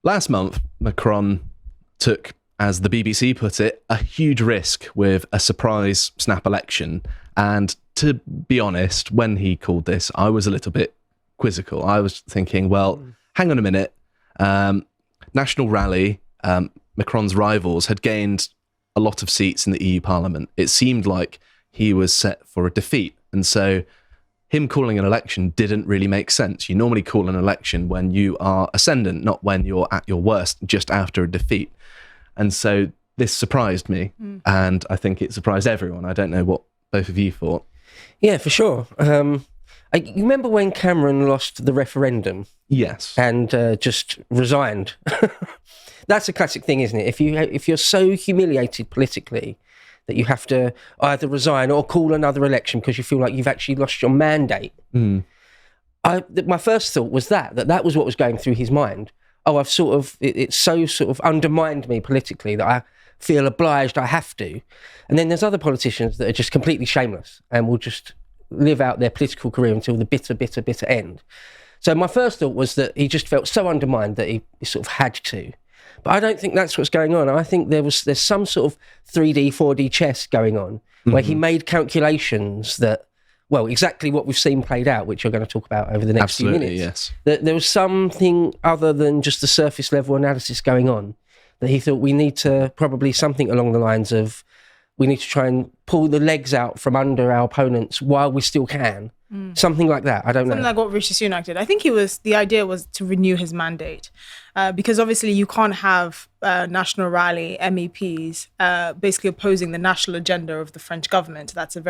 Last month, Macron took, as the BBC put it, a huge risk with a surprise snap election. And to be honest, when he called this, I was a little bit quizzical. I was thinking, well, hang on a minute. National Rally, Macron's rivals, had gained a lot of seats in the EU Parliament. It seemed like he was set for a defeat. And so him calling an election didn't really make sense. You normally call an election when you are ascendant, not when you're at your worst, just after a defeat. And so this surprised me, and I think it surprised everyone. I don't know what both of you thought. Yeah, for sure. You remember when Cameron lost the referendum? Yes. And just resigned. That's a classic thing, isn't it? If you're so humiliated politically that you have to either resign or call another election because you feel like you've actually lost your mandate. My first thought was that was what was going through his mind. Oh, it's so sort of undermined me politically that I feel obliged I have to. And then there's other politicians that are just completely shameless and will just live out their political career until the bitter, bitter, bitter end. So my first thought was that he just felt so undermined that he sort of had to. But I don't think that's what's going on. I think there's some sort of 3D, 4D chess going on where he made calculations that, well, exactly what we've seen played out, which you're going to talk about over the next few minutes. Yes. That there was something other than just the surface level analysis going on, that he thought we need to probably something along the lines of we need to try and pull the legs out from under our opponents while we still can. Something like that. I don't know. Something like what Rishi Sunak did. I think the idea was to renew his mandate because obviously you can't have National Rally MEPs basically opposing the national agenda of the French government. That's it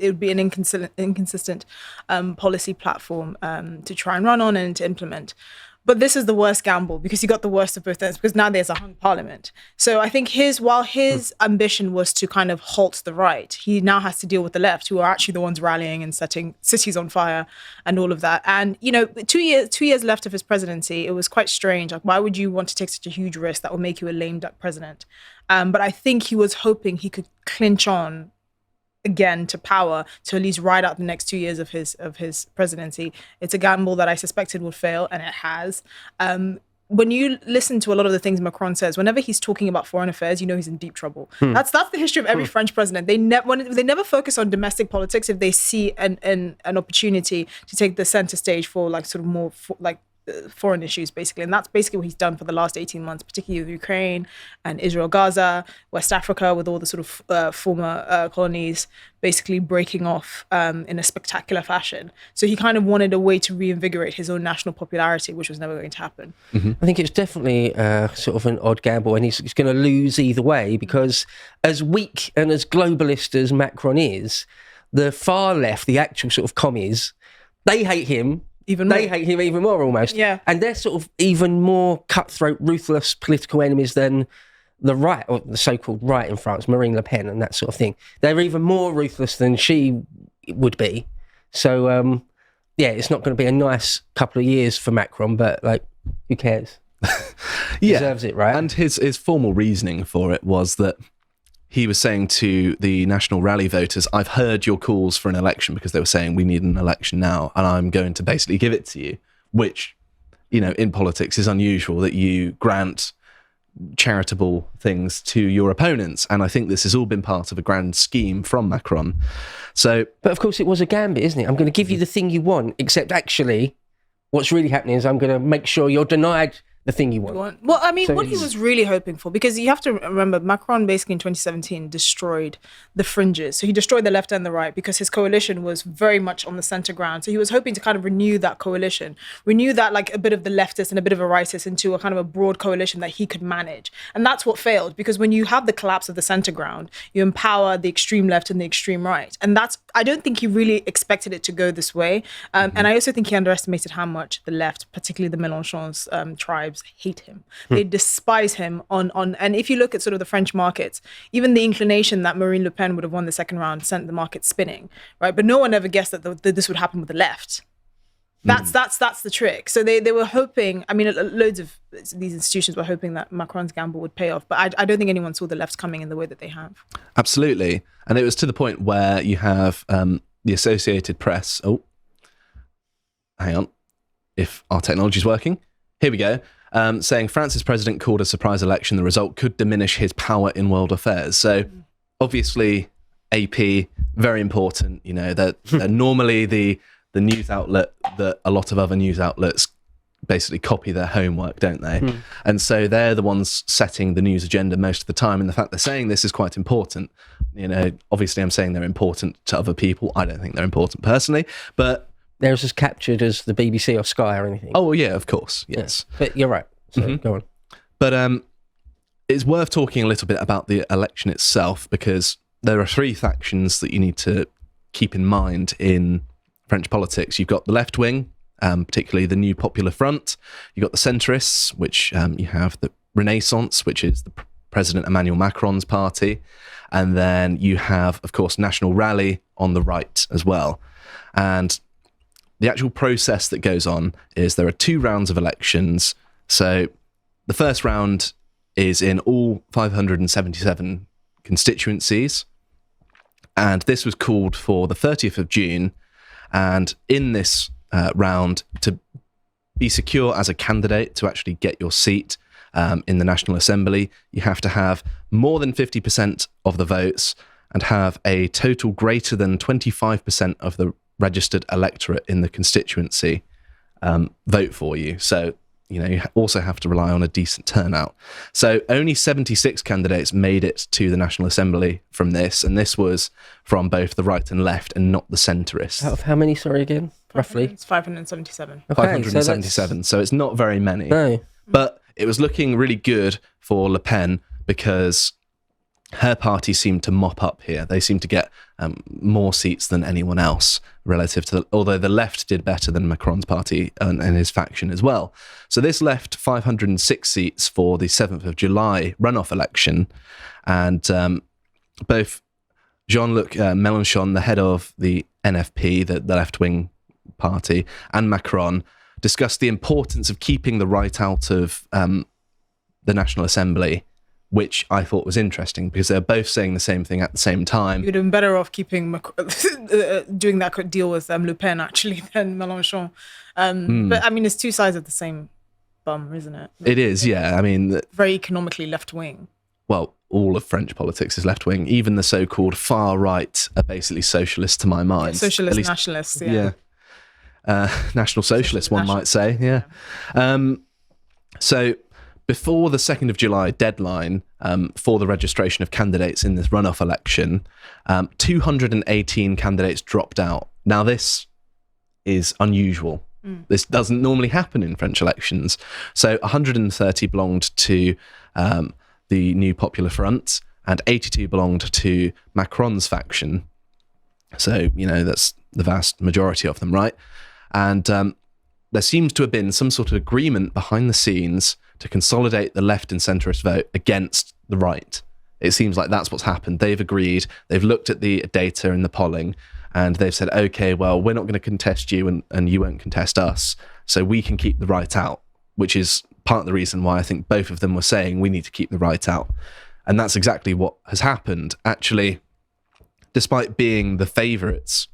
would be an inconsistent policy platform to try and run on and to implement. But this is the worst gamble because he got the worst of both ends because now there's a hung parliament. So I think while his ambition was to kind of halt the right, he now has to deal with the left, who are actually the ones rallying and setting cities on fire and all of that. And, 2 years left of his presidency, it was quite strange. Like, why would you want to take such a huge risk that will make you a lame duck president? But I think he was hoping he could clinch on again to power to at least ride out the next 2 years of his presidency. It's a gamble that I suspected would fail, and it has. When you listen to a lot of the things Macron says, whenever he's talking about foreign affairs, he's in deep trouble. That's the history of every French president. They never focus on domestic politics if they see an opportunity to take the center stage for like sort of more foreign issues, basically. And that's basically what he's done for the last 18 months, particularly with Ukraine and Israel, Gaza, West Africa, with all the sort of former colonies basically breaking off in a spectacular fashion. So he kind of wanted a way to reinvigorate his own national popularity, which was never going to happen. I think it's definitely sort of an odd gamble, and he's going to lose either way, because as weak and as globalist as Macron is, the far left, the actual sort of commies, they hate him. They hate him even more, almost. Yeah. And they're sort of even more cutthroat, ruthless political enemies than the right, or the so-called right in France, Marine Le Pen and that sort of thing. They're even more ruthless than she would be. So, it's not going to be a nice couple of years for Macron, but, who cares? He deserves it, right? And his formal reasoning for it was that he was saying to the National Rally voters, I've heard your calls for an election, because they were saying we need an election now, and I'm going to basically give it to you, which, in politics is unusual, that you grant charitable things to your opponents. And I think this has all been part of a grand scheme from Macron. So, but of course it was a gambit, isn't it? I'm going to give you the thing you want, except actually what's really happening is I'm going to make sure you're denied the thing you want. Well, I mean, what he was really hoping for, because you have to remember, Macron basically in 2017 destroyed the fringes. So he destroyed the left and the right because his coalition was very much on the center ground. So he was hoping to kind of renew that coalition, renew that like a bit of the leftists and a bit of a rightist into a kind of a broad coalition that he could manage. And that's what failed, because when you have the collapse of the center ground, you empower the extreme left and the extreme right. And I don't think he really expected it to go this way. And I also think he underestimated how much the left, particularly the Mélenchon's tribes, hate him. They despise him and if you look at sort of the French markets, even the inclination that Marine Le Pen would have won the second round sent the market spinning, right? But no one ever guessed that this would happen with the left. That's the trick. So they were hoping, I mean, loads of these institutions were hoping that Macron's gamble would pay off, but I don't think anyone saw the left coming in the way that they have. Absolutely. And it was to the point where you have the Associated Press. Oh, hang on. If our technology is working. Here we go. saying France's president called a surprise election. The result could diminish his power in world affairs. So obviously AP, very important. You know, they're normally the news outlet that a lot of other news outlets basically copy their homework, don't they? And so they're the ones setting the news agenda most of the time. And the fact they're saying this is quite important. You know, obviously I'm saying they're important to other people. I don't think they're important personally, but They're as captured as the BBC or Sky or anything. oh yeah, of course, yes. Yeah. But you're right. So go on. But it's worth talking a little bit about the election itself, because there are three factions that you need to keep in mind in French politics. You've got the left wing, particularly the New Popular Front. You've got the centrists, which you have the Renaissance, which is the President Emmanuel Macron's party. And then you have, of course, National Rally on the right as well. And the actual process that goes on is there are 2 rounds of elections. So the first round is in all 577 constituencies. And this was called for the 30th of June. And in this round, to be secure as a candidate to actually get your seat in the National Assembly, you have to have more than 50% of the votes and have a total greater than 25% of the registered electorate in the constituency vote for you. So, you know, you also have to rely on a decent turnout. So only 76 candidates made it to the National Assembly from this, and this was from both the right and left and not the centrists. Out of how many, sorry, again, roughly? It's 577. Okay, 577, so it's not very many. No. But it was looking really good for Le Pen because her party seemed to mop up here. They seemed to get more seats than anyone else relative to, although the left did better than Macron's party and his faction as well. So this left 506 seats for the 7th of July runoff election. And both Jean-Luc Mélenchon, the head of the NFP, the left-wing party, and Macron discussed the importance of keeping the right out of the National Assembly, which I thought was interesting because they're both saying the same thing at the same time. You'd have been better off keeping doing that deal with Le Pen actually than Mélenchon. But I mean, it's 2 sides of the same bum, isn't it? It is, yeah. I mean, very economically left wing. Well, all of French politics is left wing. Even the so-called far right are basically socialists to my mind. Yeah, socialist nationalists. Yeah. National socialists, one might say. Yeah. So before the 2nd of July deadline for the registration of candidates in this runoff election, 218 candidates dropped out. Now, this is unusual. This doesn't normally happen in French elections. So 130 belonged to the New Popular Front and 82 belonged to Macron's faction. So, you know, that's the vast majority of them, right? And there seems to have been some sort of agreement behind the scenes to consolidate the left and centrist vote against the right. It seems like that's what's happened. They've agreed, they've looked at the data and the polling, and they've said, okay, well, we're not going to contest you and you won't contest us, so we can keep the right out, which is part of the reason why I think both of them were saying we need to keep the right out. And that's exactly what has happened. Actually, despite being the favourites,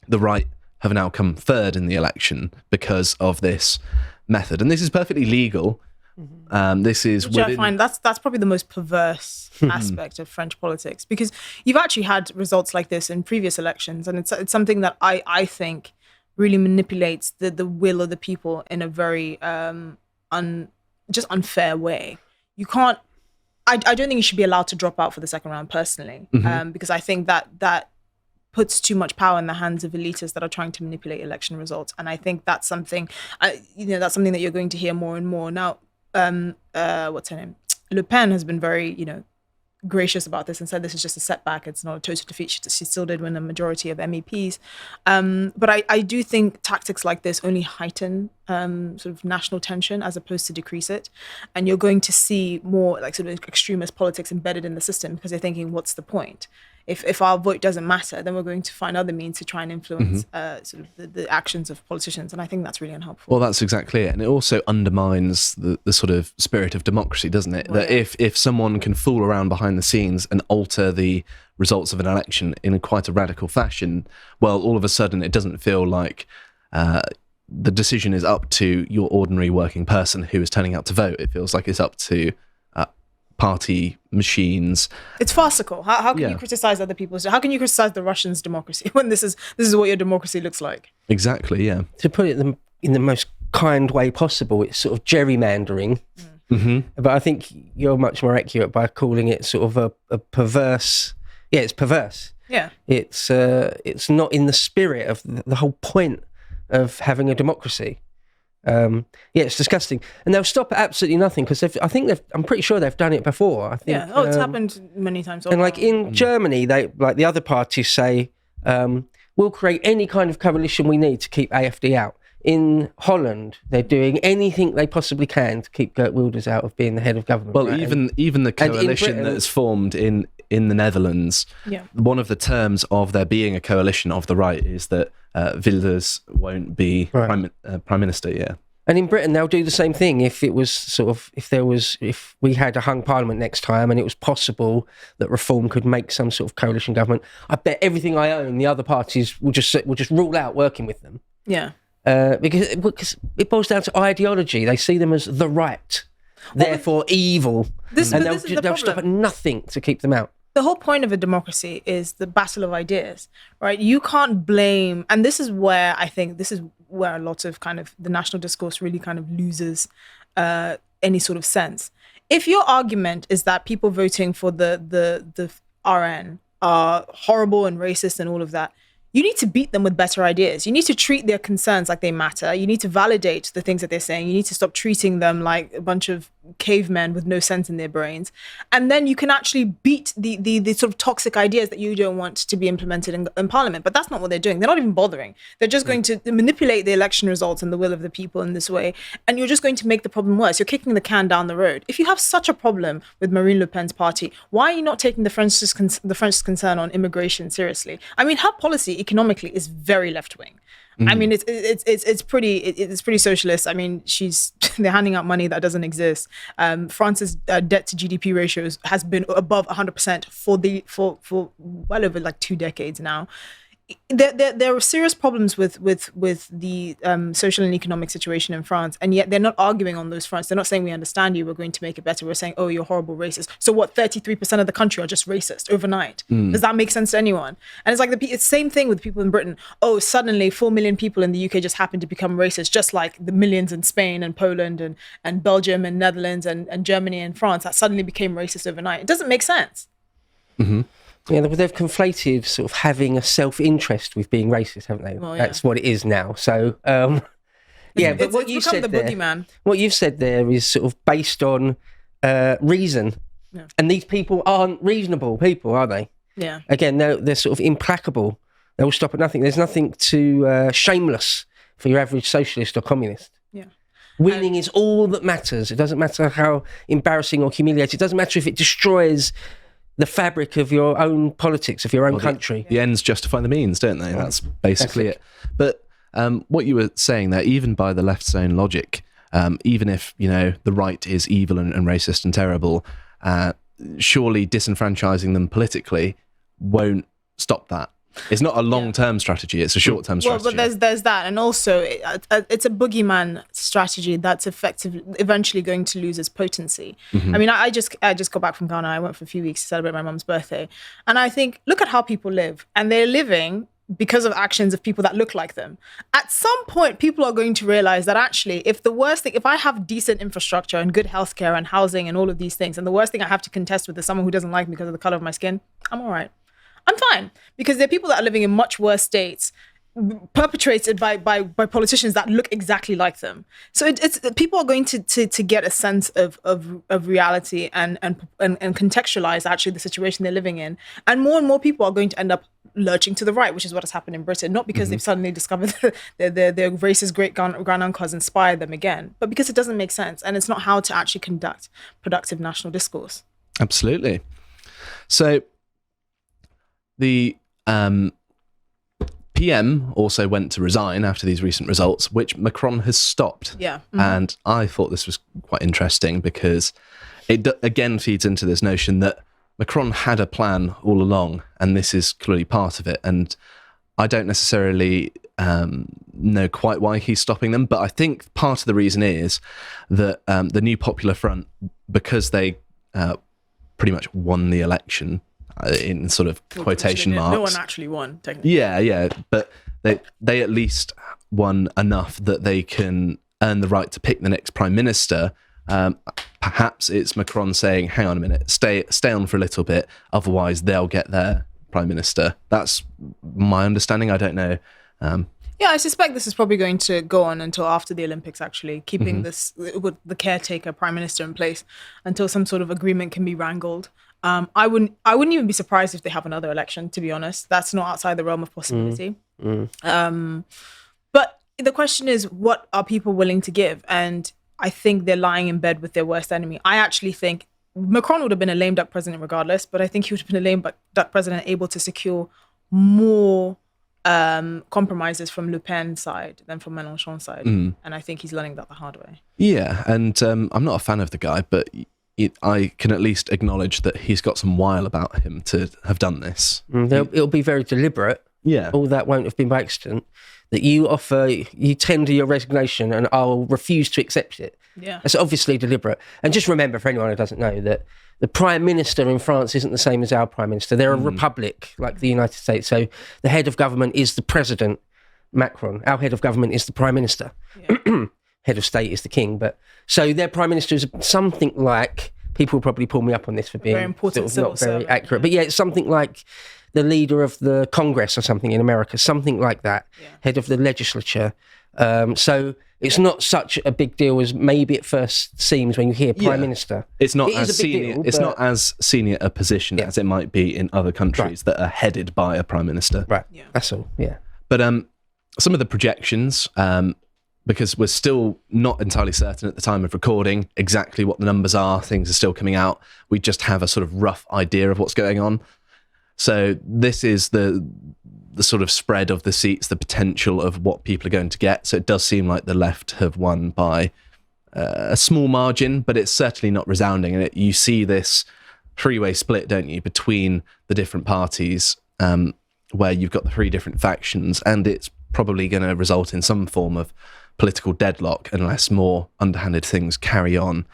the right have now come third in the election because of this method. And this is perfectly legal. This is which I find that's probably the most perverse aspect of French politics, because you've actually had results like this in previous elections, and it's something that I think really manipulates the will of the people in a very just unfair way. You can't. I don't think you should be allowed to drop out for the second round personally, because I think that puts too much power in the hands of elitists that are trying to manipulate election results. And I think that's something, that's something that you're going to hear more and more. Now, what's her name? Le Pen has been very, gracious about this and said this is just a setback. It's not a total defeat. She still did win a majority of MEPs. But I do think tactics like this only heighten sort of national tension as opposed to decrease it. And you're going to see more like sort of extremist politics embedded in the system because they're thinking, what's the point? If our vote doesn't matter, then we're going to find other means to try and influence sort of the actions of politicians. And I think that's really unhelpful. Well, that's exactly it. And it also undermines the sort of spirit of democracy, doesn't it? Well, that if someone can fool around behind the scenes and alter the results of an election in quite a radical fashion, well, all of a sudden it doesn't feel like the decision is up to your ordinary working person who is turning out to vote. It feels like it's up to party machines. It's farcical. How can Yeah. you criticize other people's? How can you criticize the Russians' democracy when this is what your democracy looks like? Exactly, yeah. To put it in the most kind way possible, it's sort of gerrymandering. But I think you're much more accurate by calling it sort of a perverse. Yeah, it's perverse. Yeah. It's not in the spirit of the whole point of having a democracy. It's disgusting, and they'll stop at absolutely nothing because I'm pretty sure they've done it before. I think. Yeah. Oh, it's happened many times. And like in Germany, they like the other parties say, we'll create any kind of coalition we need to keep AfD out. In Holland, they're doing anything they possibly can to keep Geert Wilders out of being the head of government. Well, right? even the coalition Britain- that is formed in the Netherlands, Yeah. one of the terms of there being a coalition of the right is that Wilders won't be Right. prime minister. Yeah, And in Britain, they'll do the same thing if we had a hung parliament next time and it was possible that Reform could make some sort of coalition government. I bet everything I own, the other parties will just rule out working with them. Yeah. Because it boils down to ideology. They see them as the right, therefore evil, and they'll stop at nothing to keep them out. The whole point of a democracy is the battle of ideas, right? You can't blame, and this is where I think this is where a lot of kind of the national discourse really kind of loses any sort of sense. If your argument is that people voting for the RN are horrible and racist and all of that, you need to beat them with better ideas. You need to treat their concerns like they matter. You need to validate the things that they're saying. You need to stop treating them like a bunch of cavemen with no sense in their brains. And then you can actually beat the sort of toxic ideas that you don't want to be implemented in Parliament. But that's not what they're doing. They're not even bothering. They're just going to manipulate the election results and the will of the people in this way. And you're just going to make the problem worse. You're kicking the can down the road. If you have such a problem with Marine Le Pen's party, why are you not taking the French's concern on immigration seriously? I mean, her policy economically is very left wing. I mean, it's pretty socialist. I mean, they're handing out money that doesn't exist. France's debt to GDP ratios has been above 100% for well over like 2 decades now. There are serious problems with the social and economic situation in France, and yet they're not arguing on those fronts. They're not saying we understand you, we're going to make it better. We're saying, oh, you're horrible racist. So what? 33% of the country are just racist overnight. Does that make sense to anyone? And it's like it's the same thing with people in Britain. Oh, suddenly 4 million people in the UK just happen to become racist, just like the millions in Spain and Poland and Belgium and Netherlands and Germany and France that suddenly became racist overnight. It doesn't make sense. Mm-hmm. Yeah, they've conflated sort of having a self-interest with being racist, haven't they? Well, yeah. That's what it is now. So, but what you said there, boogeyman. What you've said there is sort of based on reason, Yeah. and these people aren't reasonable people, are they? Yeah. Again, they're sort of implacable. They will stop at nothing. There's nothing too shameless for your average socialist or communist. Yeah. Winning is all that matters. It doesn't matter how embarrassing or humiliating. It doesn't matter if it destroys the fabric of your own politics, of your own country. The ends justify the means, don't they? That's basically it. But what you were saying there, even by the left's own logic, even if the right is evil and racist and terrible, surely disenfranchising them politically won't stop that. It's not a long-term strategy; it's a short-term strategy. Well, but there's that, and also it's a boogeyman strategy that's eventually going to lose its potency. I mean, I just got back from Ghana. I went for a few weeks to celebrate my mum's birthday, and I think, look at how people live, and they're living because of actions of people that look like them. At some point, people are going to realize that actually, if I have decent infrastructure and good healthcare and housing and all of these things, and the worst thing I have to contest with is someone who doesn't like me because of the color of my skin, I'm all right. I'm fine, because there are people that are living in much worse states, perpetrated by politicians that look exactly like them. So it's people are going to get a sense of reality and contextualize actually the situation they're living in, and more people are going to end up lurching to the right, which is what has happened in Britain, not because they've suddenly discovered their racist great granduncles inspired them again, but because it doesn't make sense, and it's not how to actually conduct productive national discourse. Absolutely. So the PM also went to resign after these recent results, which Macron has stopped. Yeah. Mm-hmm. And I thought this was quite interesting because it again feeds into this notion that Macron had a plan all along, and this is clearly part of it. And I don't necessarily know quite why he's stopping them, but I think part of the reason is that the New Popular Front, because they pretty much won the election in sort of quotation marks. No one actually won, technically. Yeah, but they at least won enough that they can earn the right to pick the next prime minister. Perhaps it's Macron saying, hang on a minute, stay on for a little bit, otherwise they'll get their prime minister. That's my understanding. I don't know. Yeah, I suspect this is probably going to go on until after the Olympics, actually, keeping this with the caretaker prime minister in place until some sort of agreement can be wrangled. I wouldn't even be surprised if they have another election, to be honest. That's not outside the realm of possibility. But the question is, what are people willing to give? And I think they're lying in bed with their worst enemy. I actually think Macron would have been a lame duck president regardless, but I think he would have been a lame duck president able to secure more compromises from Le Pen's side than from Mélenchon's side. And I think he's learning that the hard way. Yeah, and I'm not a fan of the guy, but I can at least acknowledge that he's got some wile about him to have done this. It'll be very deliberate. Yeah. All that won't have been by accident. That you tender your resignation and I'll refuse to accept it. Yeah. It's obviously deliberate. And just remember, for anyone who doesn't know, that the Prime Minister in France isn't the same as our Prime Minister. They're a republic like the United States. So the head of government is the President, Macron. Our head of government is the Prime Minister. Yeah. Head of state is the King. But so their Prime Minister is something like, people will probably pull me up on this for being very important, sort of not very accurate. But yeah, it's something like the leader of the Congress or something in America, something like that, head of the legislature. So it's not such a big deal as maybe it first seems when you hear Prime Minister. It's not as senior. It's not as senior a position as it might be in other countries that are headed by a Prime Minister. Right. Yeah. That's all. Yeah. But some of the projections, because we're still not entirely certain at the time of recording exactly what the numbers are. Things are still coming out. We just have a sort of rough idea of what's going on. So this is the sort of spread of the seats, the potential of what people are going to get. So it does seem like the left have won by a small margin, but it's certainly not resounding. And you see this three-way split, don't you, between the different parties, where you've got the three different factions, and it's probably going to result in some form of political deadlock unless more underhanded things carry on.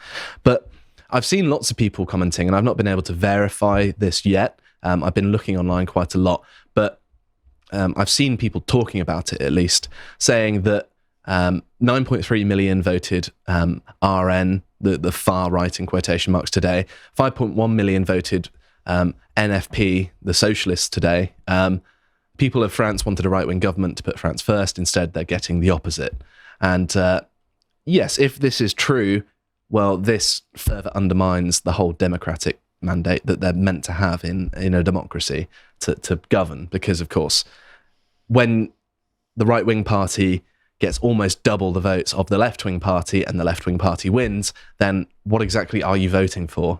But I've seen lots of people commenting, and I've not been able to verify this yet. I've been looking online quite a lot, but I've seen people talking about it, at least, saying that 9.3 million voted RN, the far right in quotation marks today. 5.1 million voted NFP, the socialists today. People of France wanted a right-wing government to put France first. Instead, they're getting the opposite. And yes, if this is true, well, this further undermines the whole democratic mandate that they're meant to have in a democracy to govern. Because, of course, when the right-wing party gets almost double the votes of the left-wing party and the left-wing party wins, then what exactly are you voting for?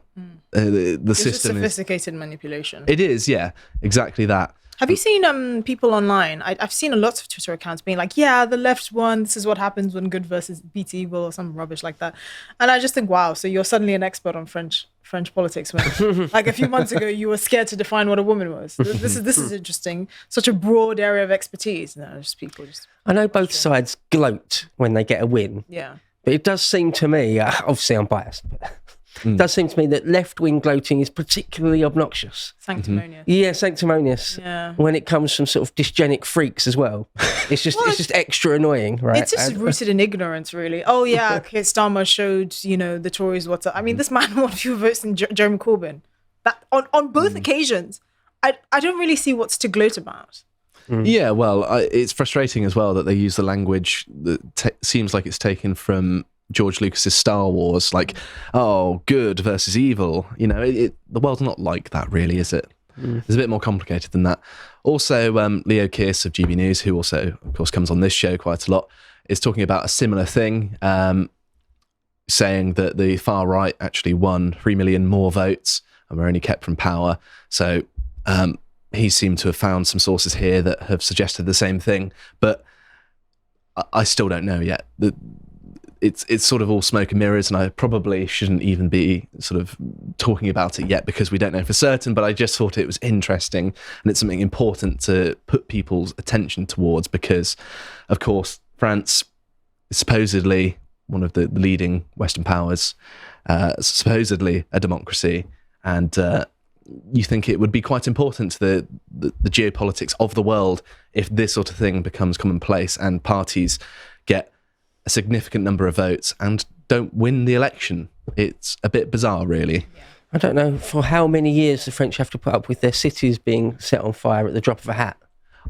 The it's system just sophisticated manipulation. It is, yeah, exactly that. Have you seen people online? I've seen lots of Twitter accounts being like, yeah, the left won. This is what happens when good versus beats evil or some rubbish like that. And I just think, wow, so you're suddenly an expert on French politics when like a few months ago you were scared to define what a woman was. This is interesting. Such a broad area of expertise. No, just people just... I know both sides gloat when they get a win. Yeah. But it does seem to me, obviously I'm biased, but it does seem to me that left-wing gloating is particularly obnoxious. Sanctimonious. Yeah, sanctimonious. Yeah. When it comes from sort of dysgenic freaks as well. It's just extra annoying, right? It's just rooted in ignorance, really. Oh, yeah, Keir Starmer showed, the Tories what's up. I mean, this man won fewer votes than Jeremy Corbyn. That on both occasions. I don't really see what's to gloat about. Yeah, well, it's frustrating as well that they use the language that seems like it's taken from George Lucas's Star Wars, like, oh, good versus evil. The world's not like that, really, is it? It's a bit more complicated than that. Also, Leo Kearse of GB News, who also, of course, comes on this show quite a lot, is talking about a similar thing, saying that the far right actually won 3 million more votes and were only kept from power. So he seemed to have found some sources here that have suggested the same thing, but I still don't know yet. it's sort of all smoke and mirrors, and I probably shouldn't even be sort of talking about it yet because we don't know for certain, but I just thought it was interesting, and it's something important to put people's attention towards because, of course, France is supposedly one of the leading Western powers, supposedly a democracy, and you think it would be quite important to the geopolitics of the world if this sort of thing becomes commonplace and parties get a significant number of votes and don't win the election. It's a bit bizarre, really. I don't know for how many years the French have to put up with their cities being set on fire at the drop of a hat.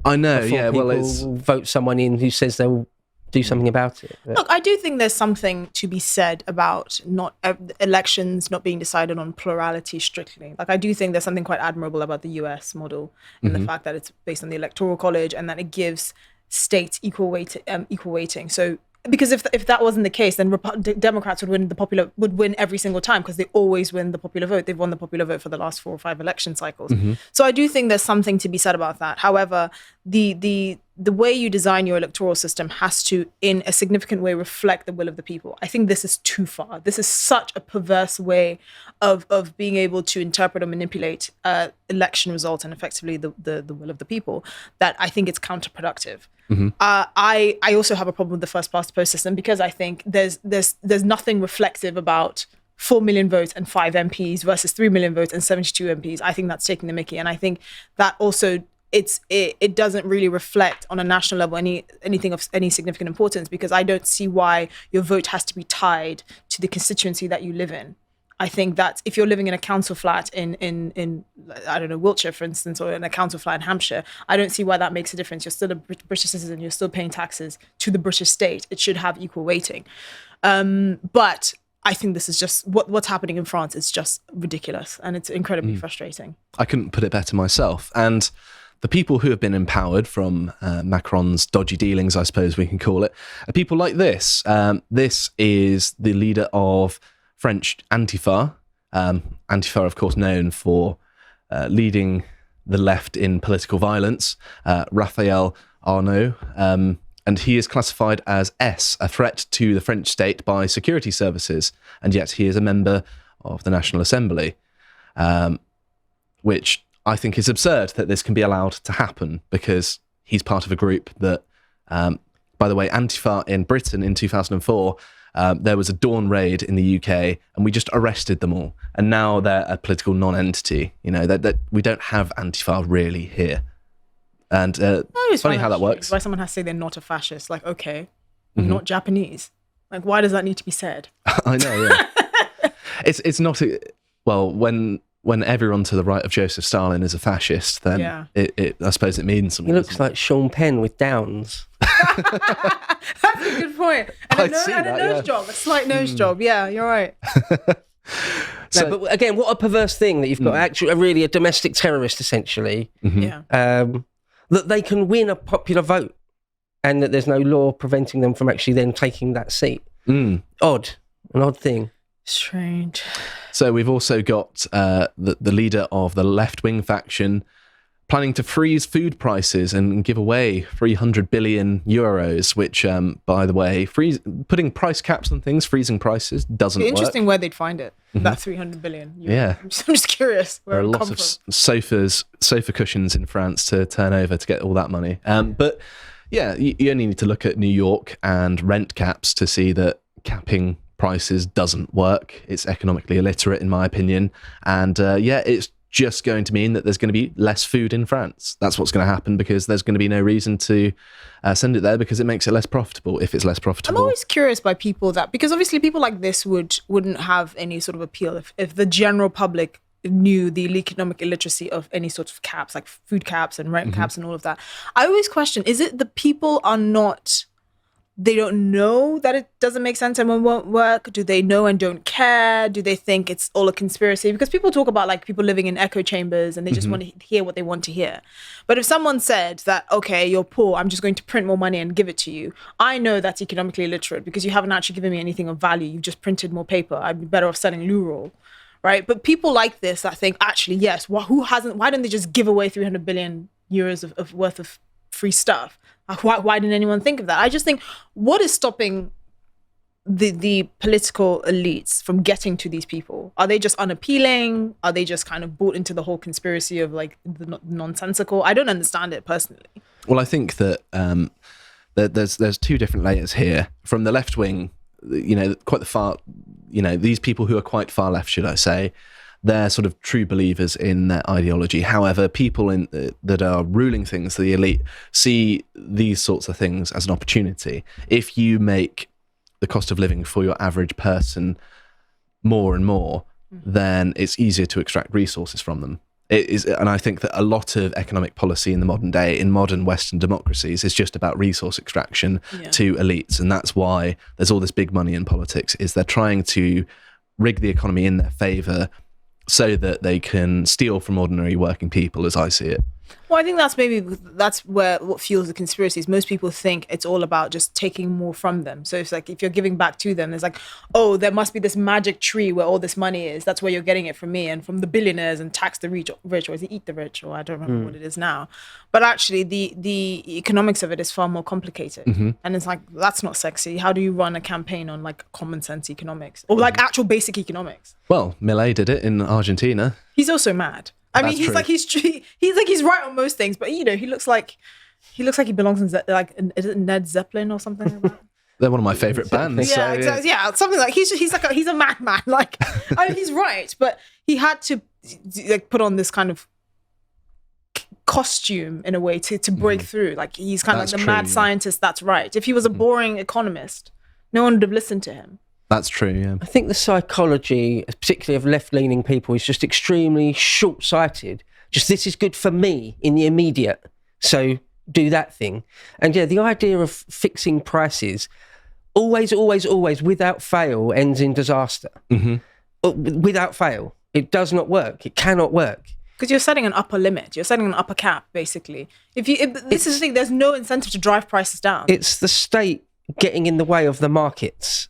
I know, yeah. Well, It's vote someone in who says they'll do something about it. Look, I do think there's something to be said about not elections not being decided on plurality strictly. Like, I do think there's something quite admirable about the US model in the fact that it's based on the Electoral College and that it gives states equal weighting. So, because if that wasn't the case, then Democrats would win every single time because they always win the popular vote. They've won the popular vote for the last 4 or 5 election cycles. So I do think there's something to be said about that. However, the way you design your electoral system has to, in a significant way, reflect the will of the people. I think this is too far. This is such a perverse way of being able to interpret or manipulate election results and effectively the will of the people that I think it's counterproductive. I also have a problem with the first past the post system because I think there's nothing reflective about 4 million votes and 5 MPs versus 3 million votes and 72 MPs. I think that's taking the mickey, and I think that also it doesn't really reflect on a national level anything of any significant importance because I don't see why your vote has to be tied to the constituency that you live in. I think that if you're living in a council flat in I don't know, Wiltshire, for instance, or in a council flat in Hampshire, I don't see why that makes a difference. You're still a British citizen. You're still paying taxes to the British state. It should have equal weighting. But I think this is just what's happening in France is just ridiculous, and it's incredibly frustrating. I couldn't put it better myself. And the people who have been empowered from Macron's dodgy dealings, I suppose we can call it, are people like this. This is the leader of French Antifa. Antifa, of course, known for leading the left in political violence, Raphael Arno. And he is classified as S, a threat to the French state by security services. And yet he is a member of the National Assembly, which I think is absurd that this can be allowed to happen because he's part of a group that, by the way, Antifa in Britain in 2004, there was a dawn raid in the UK and we just arrested them all. And now they're a political non-entity. You know, that we don't have Antifa really here. And it's funny how that works. Why someone has to say they're not a fascist. Like, okay, not Japanese. Like, why does that need to be said? I know, yeah. It's not... Well, when everyone to the right of Joseph Stalin is a fascist, then I suppose it means something. He looks like Sean Penn with Downs. That's a good point. And a nose job, a slight nose job. Yeah, you're right. No, but again, what a perverse thing that you've got actually really a domestic terrorist, essentially. That they can win a popular vote and that there's no law preventing them from actually then taking that seat. An odd thing. Strange. So we've also got the leader of the Leftwing Faction planning to freeze food prices and give away 300 billion euros, which, by the way, putting price caps on things, freezing prices, doesn't work. Interesting where they'd find it, that 300 billion euros. Yeah. I'm just curious where there are it lots of sofa cushions in France to turn over to get all that money. But yeah, you only need to look at New York and rent caps to see that capping prices doesn't work. It's economically illiterate, in my opinion. And it's just going to mean that there's going to be less food in France. That's what's going to happen because there's going to be no reason to send it there because it makes it less profitable if it's less profitable. I'm always curious by people because obviously people like this wouldn't have any sort of appeal if the general public knew the economic illiteracy of any sort of caps, like food caps and rent caps and all of that. I always question, is it the people are not... They don't know that it doesn't make sense and won't work? Do they know and don't care? Do they think it's all a conspiracy? Because people talk about like people living in echo chambers and they just want to hear what they want to hear. But if someone said that, okay, you're poor, I'm just going to print more money and give it to you, I know that's economically illiterate because you haven't actually given me anything of value. You've just printed more paper. I'd be better off selling loo-roll, right? But people like this that think, actually, yes, why don't they just give away 300 billion euros of worth of free stuff? Why didn't anyone think of that? I just think, what is stopping the political elites from getting to these people? Are they just unappealing? Are they just kind of bought into the whole conspiracy of like the nonsensical? I don't understand it personally. Well, I think that there's two different layers here. From the left wing, quite the far, these people who are quite far left, should I say, they're sort of true believers in their ideology. However, people that are ruling things, the elite, see these sorts of things as an opportunity. If you make the cost of living for your average person more and more, then it's easier to extract resources from them. It is, and I think that a lot of economic policy in the modern day, in modern Western democracies, is just about resource extraction to elites. And that's why there's all this big money in politics, is they're trying to rig the economy in their favour so that they can steal from ordinary working people, as I see it. Well, I think that's where what fuels the conspiracies. Most people think it's all about just taking more from them. So it's like if you're giving back to them, it's like, oh, there must be this magic tree where all this money is. That's where you're getting it from me and from the billionaires, and tax the rich, or is it eat the rich, or I don't remember what it is now. But actually, the economics of it is far more complicated, and it's like that's not sexy. How do you run a campaign on like common sense economics or like actual basic economics? Well, Milei did it in Argentina. He's also mad. I mean, he's right on most things, but he looks like he belongs in is it Ned Zeppelin or something like that? They're one of my favorite bands. Yeah, exactly. Yeah, something like he's a madman. Like, I mean, he's right, but he had to like put on this kind of costume in a way to break through. Like he's kind of like the mad scientist. That's right. If he was a boring economist, no one would have listened to him. That's true, yeah. I think the psychology, particularly of left-leaning people, is just extremely short-sighted. Just, this is good for me in the immediate, so do that thing. And yeah, the idea of fixing prices always, without fail, ends in disaster. Without fail. It does not work. It cannot work. Because you're setting an upper limit. You're setting an upper cap, basically. This is the thing, there's no incentive to drive prices down. It's the state getting in the way of the markets.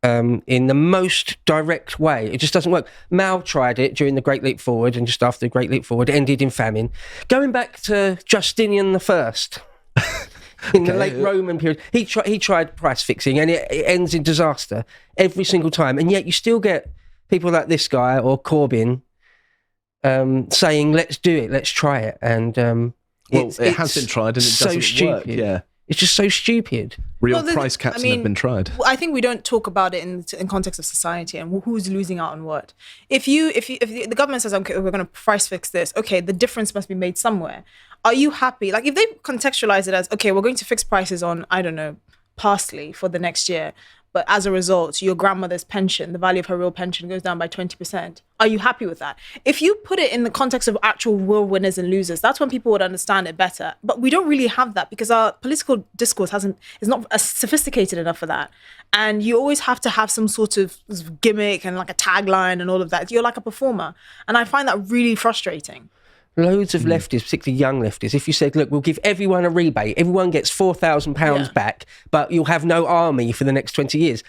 In the most direct way. It just doesn't work. Mao tried it during the Great Leap Forward, and just after the Great Leap Forward, it ended in famine. Going back to Justinian I, in the late Roman period, he tried price fixing, and it ends in disaster every single time. And yet you still get people like this guy or Corbyn saying, let's do it, let's try it. And it has been tried, and it doesn't work. Yeah. It's just so stupid. Real price caps have been tried. I think we don't talk about it in context of society and who's losing out on what. If the government says, okay, we're going to price fix this, okay, the difference must be made somewhere. Are you happy? Like if they contextualize it as, okay, we're going to fix prices on, I don't know, parsley for the next year, but as a result, your grandmother's pension, the value of her real pension goes down by 20%. Are you happy with that? If you put it in the context of actual real winners and losers, that's when people would understand it better. But we don't really have that because our political discourse is not sophisticated enough for that. And you always have to have some sort of gimmick and like a tagline and all of that. You're like a performer. And I find that really frustrating. Loads of leftists, particularly young leftists, if you said, look, we'll give everyone a rebate, everyone gets £4,000 back, but you'll have no army for the next 20 years.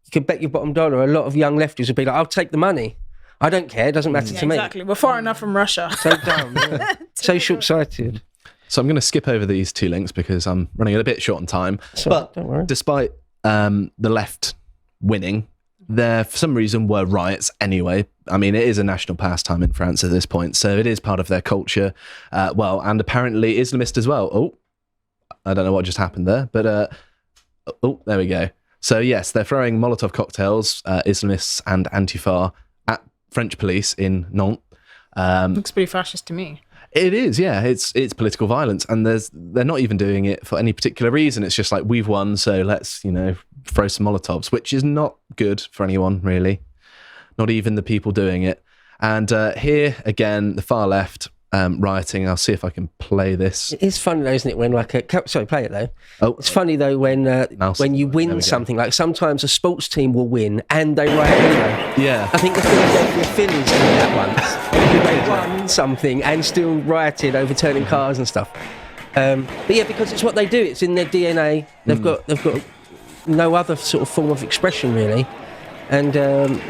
You could bet your bottom dollar a lot of young leftists would be like, I'll take the money. I don't care. It doesn't matter to me. Exactly. We're far enough from Russia. So dumb. Yeah. So short-sighted. So I'm going to skip over these two links because I'm running a bit short on time. But don't worry. Despite the left winning, there for some reason were riots anyway. I mean, it is a national pastime in France at this point, so it is part of their culture. And apparently Islamist as well. Oh, I don't know what just happened there, but there we go. So yes, they're throwing Molotov cocktails, Islamists and Antifa, at French police in Nantes. Looks pretty fascist to me. It is, yeah. It's political violence, and they're not even doing it for any particular reason. It's just like, we've won, so let's throw some Molotovs, which is not good for anyone really, not even the people doing it. And here again, the far left rioting. I'll see if I can play this. It is funny though, isn't it? When sorry, play it though. Oh, it's funny though when you win something. Like sometimes a sports team will win and they riot anyway. Yeah, I think the Philadelphia Phillies did that once. They won something and still rioted, overturning cars and stuff. But yeah, because it's what they do. It's in their DNA. They've got no other sort of form of expression really. And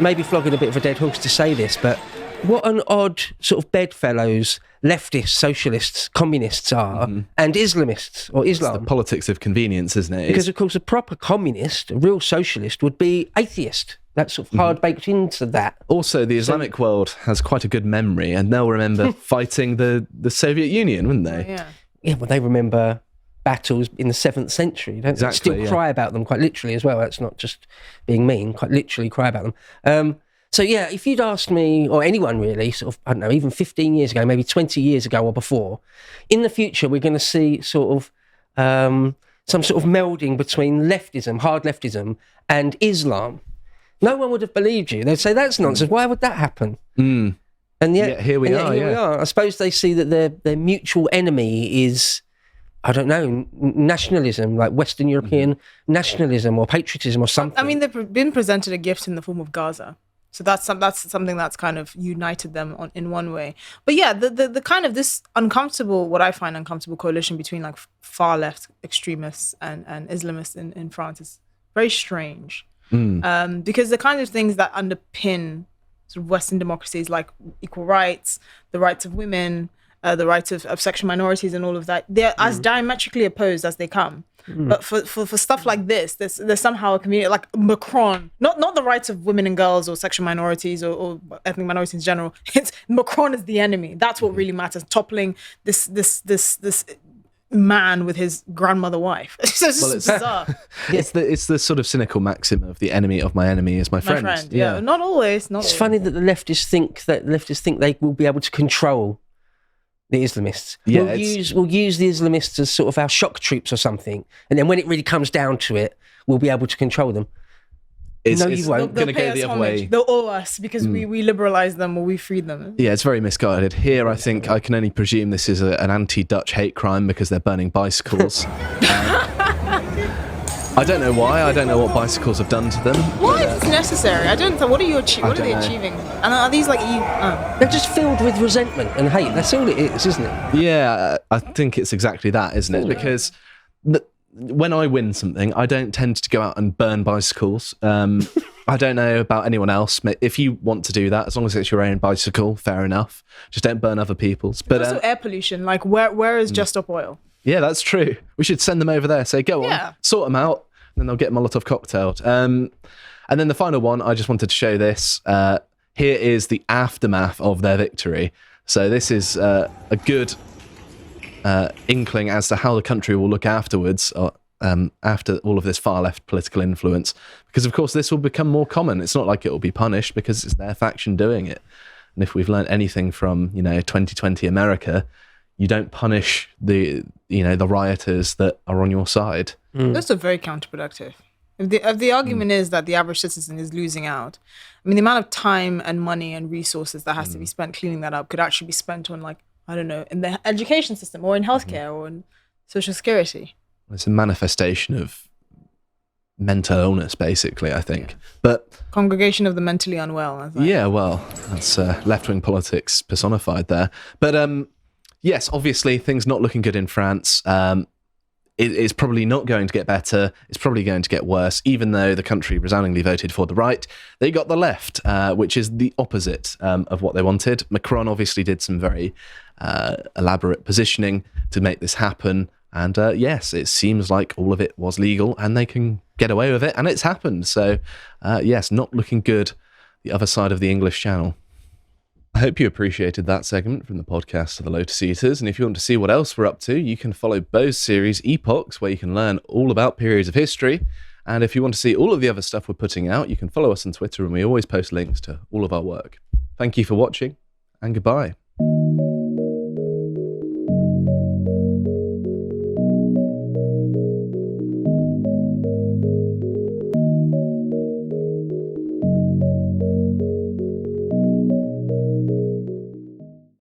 maybe flogging a bit of a dead horse to say this, but what an odd sort of bedfellows leftists, socialists, communists are, and Islamists or It's the Islam. politics of convenience, isn't it? Because, of course, a proper communist, a real socialist, would be atheist. That's sort of hard baked into that. Also, the Islamic world has quite a good memory, and they'll remember fighting the Soviet Union, wouldn't they? Yeah. Yeah, well, they remember battles in the 7th century, don't Exactly, they? Still yeah. cry about them quite literally as well. That's not just being mean, quite literally cry about them. So, yeah, if you'd asked me, or anyone really, sort of, I don't know, even 15 years ago, maybe 20 years ago or before, in the future, we're going to see sort of some sort of melding between leftism, hard leftism, and Islam. No one would have believed you. They'd say, that's nonsense. Why would that happen? And yet, Here we are. we are. I suppose they see that their mutual enemy is, I don't know, nationalism, like Western European nationalism or patriotism or something. I mean, they've been presented a gift in the form of Gaza. So that's something that's kind of united them in one way. But yeah, the kind of this what I find uncomfortable coalition between like far left extremists and Islamists in France is very strange. Because the kind of things that underpin sort of Western democracies, like equal rights, the rights of women, the rights of sexual minorities and all of that, they're as diametrically opposed as they come. But for stuff like this, there's somehow a community like Macron, not the rights of women and girls or sexual minorities or ethnic minorities in general. It's Macron is the enemy. That's what really matters. Toppling this man with his grandmother wife. It's just bizarre. It's the sort of cynical maxim of the enemy of my enemy is my friend. My friend, yeah. Not always. It's funny that the leftists think they will be able to control the Islamists. Yeah, we'll use the Islamists as sort of our shock troops or something, and then when it really comes down to it, we'll be able to control them. It's you won't. going to go the other way. They'll owe us because we liberalised them or we freed them. Yeah, it's very misguided. Here, I think I can only presume this is an anti-Dutch hate crime because they're burning bicycles. I don't know why. I don't know what bicycles have done to them. Why is this necessary? I don't know. What are they achieving? And are these like They're just filled with resentment and hate. That's all it is, isn't it? Yeah, I think it's exactly that, isn't it? Because when I win something, I don't tend to go out and burn bicycles. I don't know about anyone else. If you want to do that, as long as it's your own bicycle, fair enough. Just don't burn other people's. But also air pollution. Like where is Just Stop Oil? Yeah, that's true. We should send them over there. Say, go on, sort them out, and then they'll get Molotov cocktailed. And then the final one, I just wanted to show this. Here is the aftermath of their victory. So this is a good inkling as to how the country will look afterwards, after all of this far left political influence. Because, of course, this will become more common. It's not like it will be punished because it's their faction doing it. And if we've learned anything from, 2020 America, you don't punish the rioters that are on your side. Those are very counterproductive. If the argument is that the average citizen is losing out, I mean, the amount of time and money and resources that has to be spent cleaning that up could actually be spent on, like, I don't know, in the education system or in healthcare or in social security. It's a manifestation of mental illness, basically, I think. But Congregation of the mentally unwell. Yeah, well, that's left-wing politics personified there. But yes, obviously, things not looking good in France. It's probably not going to get better. It's probably going to get worse, even though the country resoundingly voted for the right. They got the left, which is the opposite of what they wanted. Macron obviously did some very elaborate positioning to make this happen. And yes, it seems like all of it was legal and they can get away with it. And it's happened. So yes, not looking good the other side of the English Channel. I hope you appreciated that segment from the podcast of the Lotus Eaters, and if you want to see what else we're up to, you can follow Bo's series Epochs, where you can learn all about periods of history, and if you want to see all of the other stuff we're putting out, you can follow us on Twitter, and we always post links to all of our work. Thank you for watching, and goodbye.